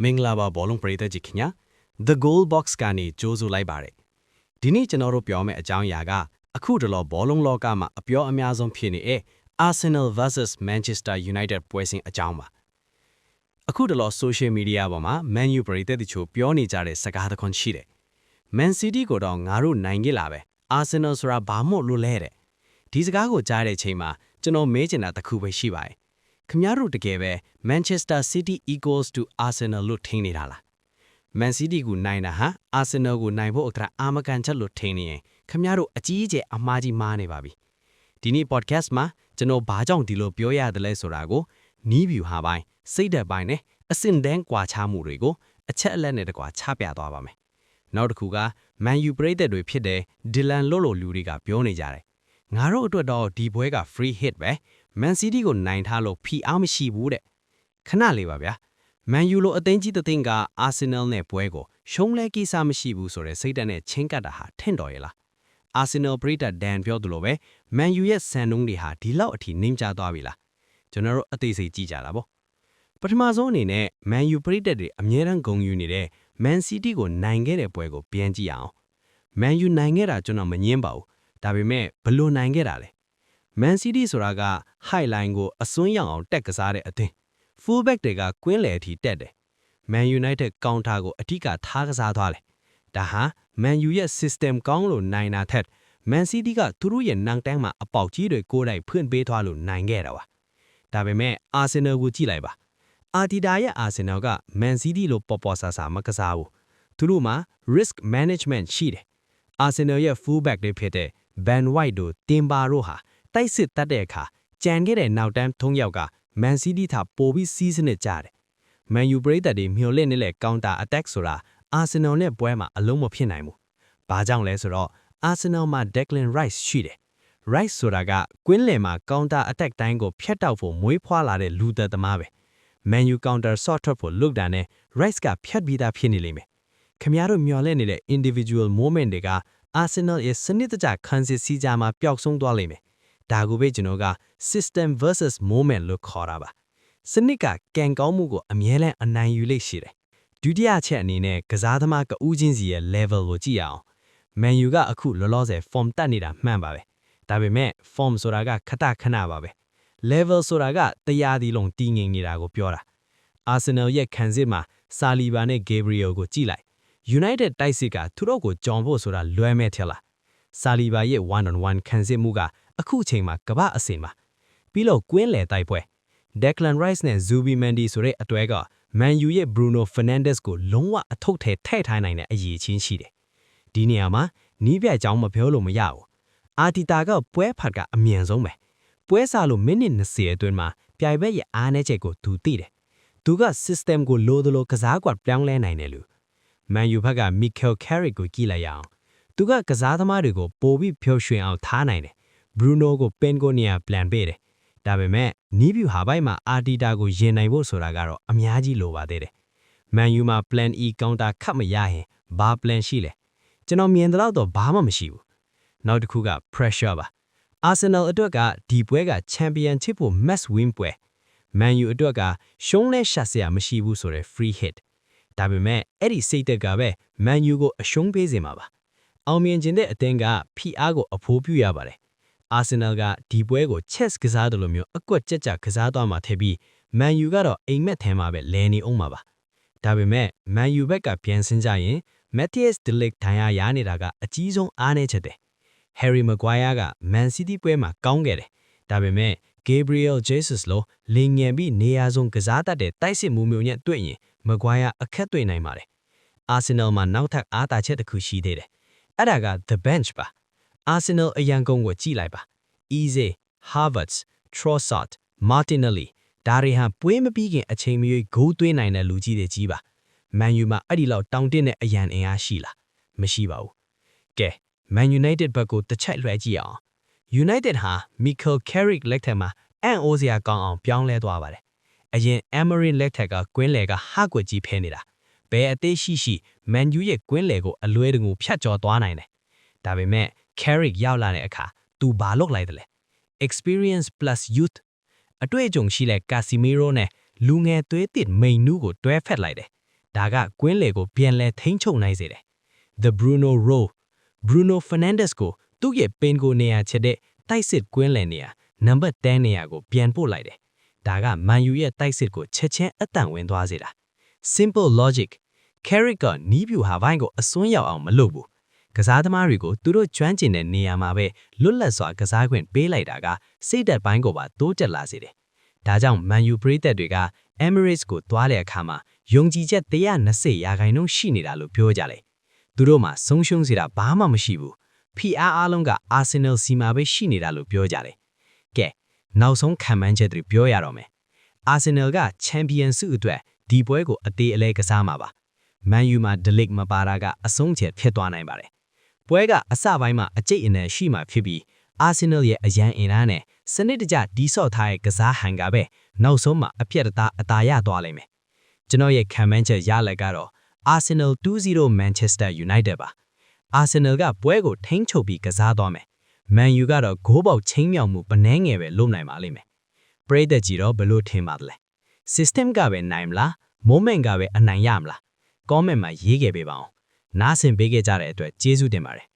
မင်္ဂလာပါဘောလုံးပရိသတ်ကြီးခင်ဗျာ The Goal Box ကနေကြိုးဆိုလိုက်ပါတယ်ဒီနေ့ကျွန်တော်တို့ပြောမယ့်အကြောင်းအရာကအခုတလောဘောလုံးလောကမှာအပြောအများဆုံးဖြစ်နေတဲ့ Arsenal vs Manchester United ပွဲစဉ်အကြောင်းပါအခုတလော social media ပေါ်မှာ Man U ပရိသတ်တချို့ပြောနေကြတဲ့စကားတစ်ခွန်းရှိတယ် Man City ကိုတော့ငါတို့နိုင်ခဲ့လာပဲ Arsenal ဆိုတာဘာမို့လို့လဲတဲ့ဒီစကားကိုကြားတဲ့အချိန်မှာကျွန်တော်မေးချင်တာတစ်ခုပဲရှိပါတယ်ခင်ဗျားတို့တကယ်ပဲ Manchester City equals to Arsenal လို့ထင်နေတာလား Man City ကိုနိုင်တာဟာ Arsenal ကိုနိုင်ဖို့အတွက်အာမခံချက်လို့ထင်နေရင်ခင်ဗျားတို့အကြီးအကျယ်အမှားကြီးမှားနေပါပြီဒီနေ့ podcast မှာကျွန်တော်ဘာကြောင့်ဒီလိုပြောရတယ်လဲဆိုတာကိုနီးဗျူဟာပိုင်းစိတ်ဓာတ်ပိုင်းနဲ့အစင်တန်းကွာခြားမှုတွေကိုအချက်အလက်နဲ့တကွာချပြသွားပါမယ်နောက်တစ်ခုက Man U ပရိသတ်တွေဖြစ်တဲ့ Dylan လို့လူတွေကပြောနေကြတယ်ငါတို့အတွက်တော့ဒီပွဲက free hit ပဲ Man City ကိုနိုင်ထားလို့ဖိအားမရှိဘူးတဲ့ခဏလေးပါဗျာ Man U လိုအသင်းကြီးတစ်သင်းက Arsenal နဲ့ပွဲကိုရှုံးလဲကိစ္စမရှိဘူးဆိုတဲ့စိတ်ဓာတ်နဲ့ချင်းကပ်တာဟာထင့်တော်ရဲ့လား Arsenal ပရိသတ်ဒန်ပြောသလိုပဲ Man U ရဲ့စံနှုန်းတွေဟာဒီလောက်အထိနှိမ့်ချသွားပြီလားကျွန်တော်တို့အသေးစိတ်ကြည့်ကြတာပေါ့ပထမဆုံးအနေနဲ့ Man U ပရိသတ်တွေအမြဲတမ်းဂုဏ်ယူနေတဲ့ Man City ကိုနိုင်ခဲ့တဲ့ပွဲကိုပြန်ကြည့်အောင် Man U နိုင်ခဲ့တာကျွန်တော်မငင်းပါဘူးဒါပေမဲ့ဘလို့နိုင်ခဲ့တာလဲ Man City ဆိုတာက highline ကိုအစွန်းရောက်အောင်တက်ကစားတဲ့အသင်း fullback တွေကကွင်းလယ်အထိတက်တယ် Man United counter ကိုအထီးကထားကစားသွားတယ်ဒါဟာ Man U ရဲ့ system ကောင်းလို့နိုင်တာထက် Man City ကသူတို့ရဲ့နောက်တန်းမှာအပေါက်ကြီးတွေကိုယ်တိုင်ဖွင့်ပေးသွားလို့နိုင်ခဲ့တာပါဒါပေမဲ့ Arsenal ကိုကြည့်လိုက်ပါ Arteta ရဲ့ Arsenal က Man City လို့ပေါ်ပေါ်ဆာဆာမကစားဘူးသူတို့မှာ risk management ရှိတယ် Arsenal ရဲ့ fullback တွေဖြစ်တဲ့ Ben White တို့ Timber တို့ဟာတိုက်စစ်တတ်တဲ့အခါကြံခဲ့တဲ့နောက်တန်းထုံးရောက်က Man City ថាပိုပြီးစီးစနစ်ကြတယ် Man U ပရိသတ်တွေမျှော်လင့်နေတဲ့ counter attack ဆိုတာ Arsenal နဲ့ပွဲမှာအလုံးမဖြစ်နိုင်ဘူး။ဘာကြောင့်လဲဆိုတော့ Arsenal မှာ Declan Rice ရှိတယ်။ Rice ဆိုတာကကွင်းလယ်မှာ counter attack တိုင်းကိုဖျက်တောက်ဖို့မွေးဖွားလာတဲ့လူသက်သမားပဲ။ Man U counter shot ထွက်ဖို့လုပ်တာနဲ့ Rice ကဖျက်ပြီးသားဖြစ်နေလိမ့်မယ်။ခင်ဗျားတို့မျှော်လင့်နေတဲ့ individual moment တွေက Arsenal ရဲ့စနစ်တကျခံစစ်စည်းကြမှာပျောက်ဆုံးသွားလိမ့်မယ်။ဒါကိုပဲကျွန်တော်က system versus moment လို့ခေါ်တာပါစနစ်ကကံကောင်းမှုကိုအမြဲတမ်းအနိုင်ယူလိမ့်ရှိတယ်ဒုတိယချက်အနေနဲ့ကစားသမားကဦးချင်းစီရဲ့ level ကိုကြည့်အောင် Man U ကအခုလောလောဆယ် form တက်နေတာမှန်ပါပဲဒါပေမဲ့ form ဆိုတာကခဏပါပဲ level ဆိုတာကတရားဒီလုံးတည်ငြိမ်နေတာကိုပြောတာ Arsenal ရဲ့ခံစစ်မှာ Saliba နဲ့ Gabriel ကိုကြည့်လိုက် United တိုက်စစ်ကသူတို့ကိုကြောင်ဖို့ဆိုတာလွယ်မဲ့ထက်လား Saliba ရဲ့ one on one ခံစစ်မှုကအခုချိန်မှာကမ္ဘာအဆင့်ပါပြီးတော့ကွင်းလယ်တိုက်ပွဲ Declan Rice နဲ့ Zubimendi ဆိုတဲ့အတွဲက Man U ရဲ့ Bruno Fernandes ကိုလုံးဝအထုပ်ထဲထည့်ထားနိုင်တဲ့အရေးချင်းရှိတယ်ဒီနေရာမှာနီးပြအကြောင်းမပြောလို့မရဘူး Arteta ကပွဲဖတ်ကအမြန်ဆုံးပဲပွဲစားလို့မိနစ်20အတွင်းမှာပြိုင်ဘက်ရဲ့အားနည်းချက်ကိုသူသိတယ်သူက system ကိုလိုသလိုကစားကွက်ပြောင်းလဲနိုင်တယ်လို့ Man U ဘက်က Michael Carrick ကိုကြည့်လိုက်ရအောင်သူကကစားသမားတွေကိုပိုပြီးဖြိုးရွှင်အောင်ထားနိုင်တယ် Bruno ကို pen ကိုနေရာ plan ပေးတယ်ဒါပေမဲ့နီးဗျူဟာပိုင်းမှာ Arteta ကိုရင်နိုင်ဖို့ဆိုတာကတော့အများကြီးလိုပါသေးတယ် Man U မှာ plan E counter ခတ်မရရင်ဘာ plan ရှိလဲကျွန်တော်မြင်တော့ဘာမှမရှိဘူးနောက်တစ်ခုက pressure ပါ Arsenal အတွက်ကဒီပွဲက championship ကို must win ပွဲ Man U အတွက်ကရှုံးလဲရှက်စရာမရှိဘူးဆိုတဲ့ free hit ဒါပေမဲ့အဲ့ဒီစိတ်တက်ကပဲ Man U ကိုအရှုံးပေးစေမှာပါအောင်မြင်ခြင်းတဲ့အသင်းကဖိအားကိုအဖိုးပြုရပါတယ် Arsenal ကဒီပွဲကို chess ကစားတယ်လို့မျိုးအကွက်ကြက်ကြကစားသွားမှာထည့်ပြီး Man U ကတော့အိမ်မက်ထဲမှာပဲလဲနေအောင်ပါဒါပေမဲ့ Man U ဘက်ကပြန်စင်းကြရင် Matthias de Ligt ဒဏ်ရာရနေတာကအကြီးဆုံးအားနည်းချက်တယ် Harry Maguire က Man City ပွဲမှာကောင်းခဲ့တယ်ဒါပေမဲ့ Gabriel Jesus လိုလင်ငယ်ပြီးနေရာဆုံးကစားတတ်တဲ့တိုက်စစ်မှုမျိုးနဲ့တွေ့ရင် Maguire အခက်တွေ့နိုင်ပါတယ် Arsenal မှာနောက်ထပ်အားသာချက်တစ်ခုရှိသေးတယ်အဲ့ဒါက the bench ပါ Arsenal အရန်ကုန်ကိုကြည့်လိုက်ပါ Eze, Havertz, Trossard, Martinelli ဒါတွေဟာပွဲမပြီးခင်အချိန်မရွေးဂိုးသွင်းနိုင်တဲ့လူကြီးတွေကြီးပါ Man U မှာအဲ့ဒီလောက်တောင်းတင်းတဲ့အရန်အင်အားရှိလားမရှိပါဘူးကဲ Man United ဘက်ကိုတစ်ချက်လွှဲကြည့်အောင် United ဟာ Michael Carrick လက်ထက်မှာအံ့ဩစရာကောင်းအောင်ပြောင်းလဲသွားပါတယ်အရင် Emery လက်ထက်ကကွင်းလယ်ကဟာကွက်ကြီးဖဲနေတာဘယ်အသေးရှိ Man U ရဲ့ကွင်းလယ်ကိုအလွဲတကူဖြတ်ကျော်သွားနိုင်တယ်ဒါပေမဲ့ Carrick ရောက်လာတဲ့အခါသူဘာလုပ်လိုက်တယ်လဲ experience plus youth အတွေ့အကြုံရှိတဲ့ Casemiro နဲ့လူငယ်သွေးတစ်မိန်နူးကိုတွဲဖက်လိုက်တယ် ဒါကကွင်းလေကိုပြန်လဲထိန်းချုပ်နိုင်စေတယ် The Bruno Row Bruno Fernandes ကိုသူ့ရဲ့ပင်ကိုနေရာချက်တဲ့တိုက်စစ်ကွင်းလေနေရာနံပါတ်10နေရာကိုပြန်ပို့လိုက်တယ်ဒါကမန်ယူရဲ့တိုက်စစ်ကိုချက်ချင်းအတန်ဝင်သွားစေတာ Simple logic Carrick ကနီးပြူဟာဘိုင်းကိုအစွန်းရောက်အောင်မလုပ်ဘူးကစားသမားတွေကိုသူတို့ကျွမ်းကျင်တဲ့နေရာမှာပဲလွတ်လပ်စွာကစားခွင့်ပေးလိုက်တာကစိတ်သက်ပိုင်းကိုပါတိုးတက်လာစေတယ်ဒါကြောင့်မန်ယူပရိသတ်တွေက Emirates ကိုသွားတဲ့အခါမှာယုံကြည်ချက်120ရာခိုင်နှုန်းရှိနေတာလို့ပြောကြတယ်သူတို့မှာဆုံးရှုံးစေတာဘာမှမရှိဘူးဖိအားလုံးက Arsenal စီမှာပဲရှိနေတာလို့ပြောကြတယ်ကဲနောက်ဆုံးခံမှန်းချက်တွေပြောရတော့မယ် Arsenal က Champions ဆုအတွက်ဒီပွဲကိုအသေးအလဲကစားမှာပါမန်ယူမှာဒလစ်မပါတာကအဆုံးချက်ဖြစ်သွားနိုင်ပါတယ်ပွဲကအစပိုင်းမှာအကျိတ်အနယ်ရှိမှဖြစ်ပြီး Arsenal ရဲ့အရန်အင်အားနဲ့စနစ်တကျဒီဆော့ထားတဲ့ကစားဟန်ကပဲနောက်ဆုံးမှာအပြတ်အသားရသွားလိမ့်မယ်ကျွန်တော်ရဲ့ခံမှန်းချက်ရလက်ကတော့ Arsenal 2-0 Manchester United ပါ Arsenal ကပွဲကိုထိန်းချုပ်ပြီးကစားသွားမယ်မန်ယူကတော့ဂိုးပေါက်ချင်းမြောက်မှုပနှဲငယ်ပဲလုပ်နိုင်ပါလိမ့်မယ်ပရိသတ်ကြီးတော့ဘယ်လိုထင်ပါသလဲ System ကပဲနိုင်မလား Moment ကပဲအနိုင်ရမလား Comment မှာရေးခဲ့ပေးပါအောင်နားဆင်ပေးခဲ့ကြတဲ့အတွက်ကျေးဇူးတင်ပါတယ်